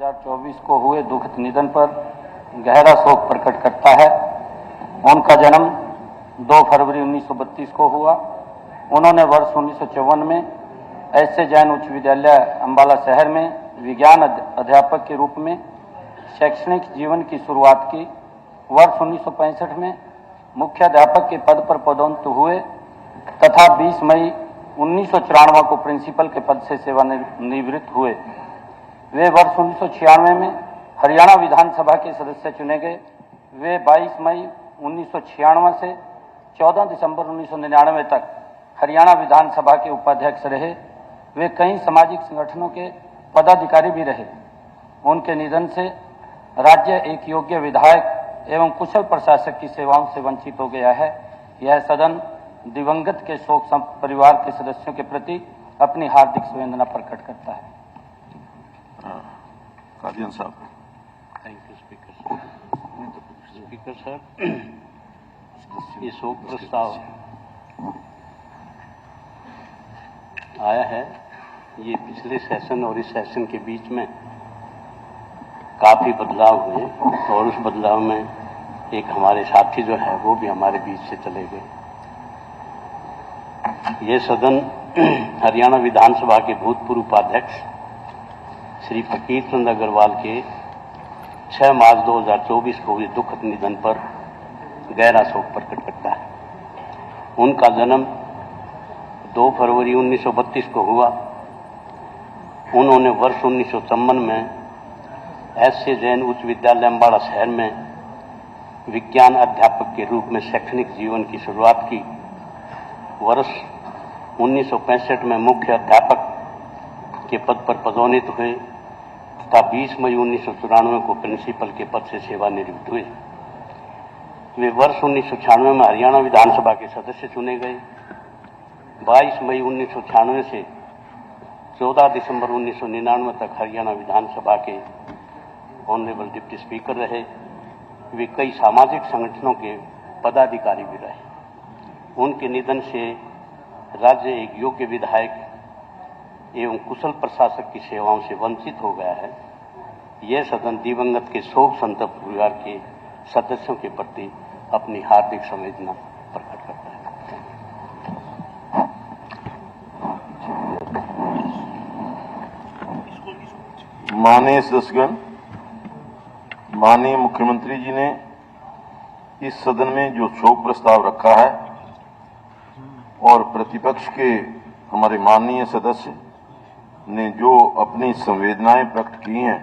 2024 को हुए दुखद निधन पर गहरा शोक प्रकट करता है। उनका जन्म 2 फरवरी 1932 को हुआ। उन्होंने वर्ष 1954 में ऐसे जैन उच्च विद्यालय अम्बाला शहर में विज्ञान अध्यापक के रूप में शैक्षणिक जीवन की शुरुआत की। वर्ष 1965 में मुख्य अध्यापक के पद पर पदोन्नत हुए तथा 20 मई 1994 को प्रिंसिपल के पद से सेवानिवृत्त हुए। वे वर्ष 1996 में हरियाणा विधानसभा के सदस्य चुने गए। वे 22 मई 1996 से 14 दिसंबर 1999 तक हरियाणा विधानसभा के उपाध्यक्ष रहे। वे कई सामाजिक संगठनों के पदाधिकारी भी रहे। उनके निधन से राज्य एक योग्य विधायक एवं कुशल प्रशासक की सेवाओं से वंचित हो गया है। यह सदन दिवंगत के शोक संतप्त परिवार के सदस्यों के प्रति अपनी हार्दिक संवेदना प्रकट करता है। कादियान साहब। Thank you speaker sir. ये शोक प्रस्ताव आया है, ये पिछले सेशन और इस सेशन के बीच में काफ़ी बदलाव हुए और उस बदलाव में एक हमारे साथी जो है वो भी हमारे बीच से चले गए। ये सदन हरियाणा विधानसभा के भूतपूर्व उपाध्यक्ष श्री फकीर चंद अग्रवाल के 6 मार्च 2024 को हुए दुखद निधन पर गहरा शोक प्रकट करता है। उनका जन्म 2 फरवरी 1932 को हुआ। उन्होंने वर्ष 1954 में ऐसे जैन उच्च विद्यालय अम्बाला शहर में विज्ञान अध्यापक के रूप में शैक्षणिक जीवन की शुरुआत की। वर्ष 1965 में मुख्य अध्यापक के पद पर पदोन्नत हुए तथा 20 मई 1994 को प्रिंसिपल के पद से सेवानिवृत्त हुए। वे वर्ष 1996 में हरियाणा विधानसभा के सदस्य चुने गए। 22 मई 1996 से 14 दिसंबर 1999 तक हरियाणा विधानसभा के ऑनरेबल डिप्टी स्पीकर रहे। वे कई सामाजिक संगठनों के पदाधिकारी भी रहे। उनके निधन से राज्य एक योग्य विधायक एवं कुशल प्रशासक की सेवाओं से वंचित हो गया है। यह सदन दिवंगत के शोक संतप्त परिवार के सदस्यों के प्रति अपनी हार्दिक संवेदना प्रकट करता है। माननीय सदस्यगण, माननीय मुख्यमंत्री जी ने इस सदन में जो शोक प्रस्ताव रखा है और प्रतिपक्ष के हमारे माननीय सदस्य ने जो अपनी संवेदनाएं प्रकट की हैं,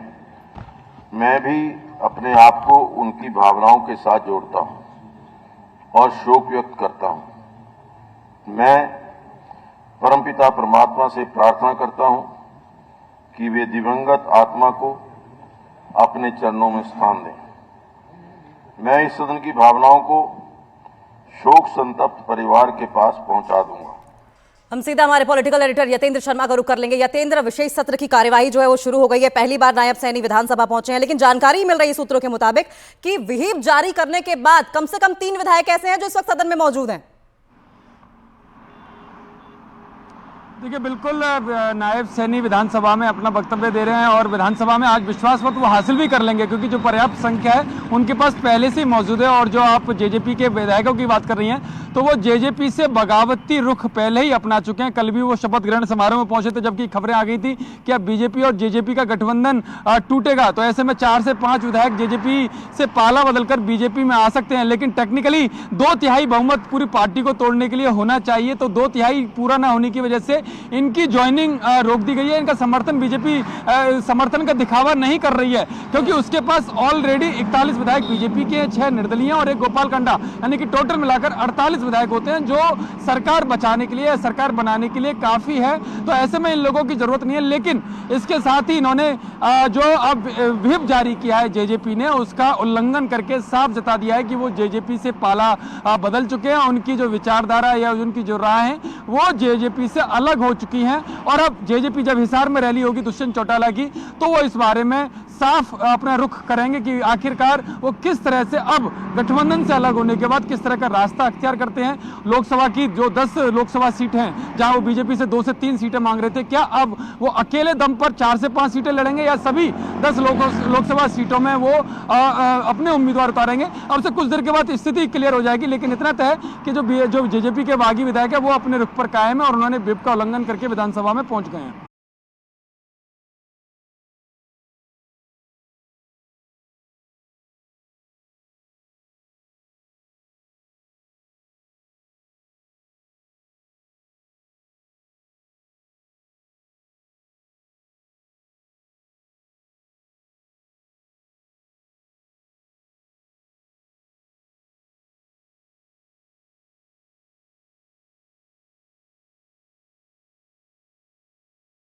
मैं भी अपने आप को उनकी भावनाओं के साथ जोड़ता हूं और शोक व्यक्त करता हूं। मैं परमपिता परमात्मा से प्रार्थना करता हूं कि वे दिवंगत आत्मा को अपने चरणों में स्थान दें। मैं इस सदन की भावनाओं को शोक संतप्त परिवार के पास पहुंचा दूंगा। हम सीधा हमारे पॉलिटिकल एडिटर यतेंद्र शर्मा का रुख कर लेंगे। यतेंद्र, विशेष सत्र की कार्यवाही जो है वो शुरू हो गई है। पहली बार नायब सैनी विधानसभा पहुंचे हैं, लेकिन जानकारी मिल रही है सूत्रों के मुताबिक कि व्हिप जारी करने के बाद कम से कम 3 विधायक ऐसे हैं जो इस वक्त सदन में मौजूद हैं। देखिए, बिल्कुल नायब सैनी विधानसभा में अपना वक्तव्य दे रहे हैं और विधानसभा में आज विश्वास मत वो हासिल भी कर लेंगे, क्योंकि जो पर्याप्त संख्या है उनके पास पहले से ही मौजूद है। और जो आप जेजेपी के विधायकों की बात कर रही हैं, तो वो जेजेपी से बगावती रुख पहले ही अपना चुके हैं। कल भी वो शपथ ग्रहण समारोह में पहुंचे थे, जबकि खबरें आ गई थी कि अब बीजेपी और जेजेपी का गठबंधन टूटेगा, तो ऐसे में 4 से 5 विधायक जेजेपी से पाला बदलकर बीजेपी में आ सकते हैं। लेकिन टेक्निकली 2/3 बहुमत पूरी पार्टी को तोड़ने के लिए होना चाहिए, तो 2/3 पूरा ना होने की वजह से इनकी ज्वाइनिंग रोक दी गई है। इनका समर्थन बीजेपी समर्थन का दिखावा नहीं कर रही है, क्योंकि उसके पास ऑलरेडी 41 विधायक बीजेपी के, 6 निर्दलीय और 1 गोपाल कांडा, यानी कि टोटल मिलाकर 48 विधायक होते हैं, जो सरकार बचाने के लिए, सरकार बनाने के लिए काफी है। तो ऐसे में इन लोगों की जरूरत नहीं है। लेकिन इसके साथ ही इन्होंने जो अब व्हिप जारी किया है जेजेपी ने, उसका उल्लंघन करके साफ जता दिया है कि वो जेजेपी से पाला बदल चुके हैं। उनकी जो विचारधारा या उनकी जो राय है वो जेजेपी से अलग हो चुकी हैं। और अब जेजेपी जब हिसार में रैली होगी दुष्यंत चौटाला की, तो वो इस बारे में साफ अपना रुख करेंगे कि आखिरकार वो किस तरह से अब गठबंधन से अलग होने के बाद किस तरह का रास्ता अख्तियार करते हैं। लोकसभा की जो 10 लोकसभा सीटें हैं, जहां वो बीजेपी से 2 से 3 सीटें मांग रहे थे, क्या अब वो अकेले दम पर 4 से 5 सीटें लड़ेंगे या सभी 10 लोकसभा सीटों में वो अपने उम्मीदवार उतारेंगे। अब से कुछ देर के बाद स्थिति क्लियर हो जाएगी, लेकिन इतना तय है कि जो जेजेपी के बागी विधायक है वो अपने रुख पर कायम है और उन्होंने व्हिप का उल्लंघन करके विधानसभा में पहुंच गए हैं।